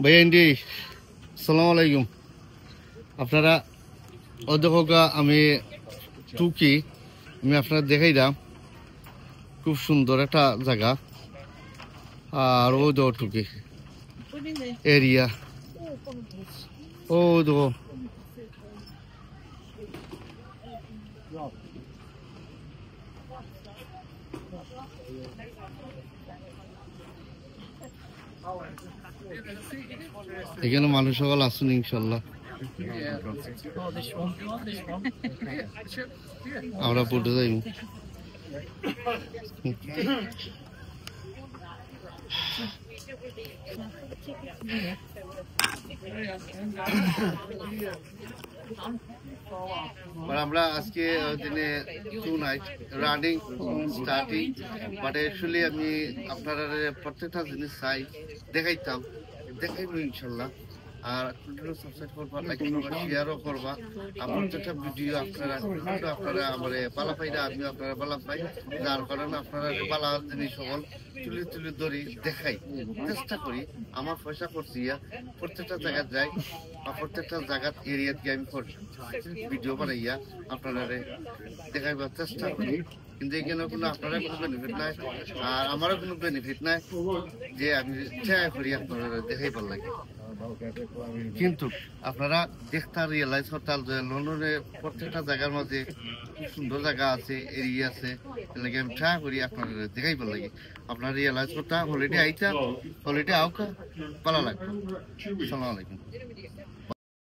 ভাইয়া ইন্ডি আসসালামু আলাইকুম। আপনারা অধ্যক্ষকা আমি টুকি আমি আপনারা দেখাই দাম, খুব সুন্দর একটা জায়গা। আর ও দেখো টুকি এরিয়া, ও দেখো এখানে মানুষ সকল আসুন ইনশাল্লাহ। আমরা পড়তে যাই। আমরা আজকে দিনে 2 night running starting, but actually আমি আপনারা প্রত্যেকটা জিনিস চাই দেখাইতাম, দেখাইবো ইনশাল্লাহ। আর সাবস্ক্রাইব করবা, লাইক করবা, শেয়ারও করবা। প্রত্যেকটা ভিডিও আপনারা আমার পালা পাই না, আমি আপনারা পালা পাই, যার কারণে আপনারা পালা জিনিস সকল তুলে ধরি দেখাই, চেষ্টা করি। আমার পয়সা করছি প্রত্যেকটা জায়গায় যাই বা প্রত্যেকটা জায়গার এরিয়া দিয়ে আমি ভিডিও বানাইয়া আপনারা দেখাইবার চেষ্টা করি। কিন্তু এখানে কোনো আপনারা কোনো বেনিফিট নাই আর আমারও কোনো বেনিফিট নাই যে আমি চেষ্টা করি আপনারা দেখাইবার লাগে। কিন্তু আপনারা দেখতে রিয়েলাইজ করতে যে লন্ডনে প্রত্যেকটা জায়গার মধ্যে খুব সুন্দর জায়গা আছে, এরিয়া আছে, এলাকা আমি ট্রাই করি আপনারা দেখাইবার লাগে। আপনারা রিয়েলাইজ করতে হলিডে আইতা, হলিডে আউকা ভালো লাগবে। আসসালামু আলাইকুম।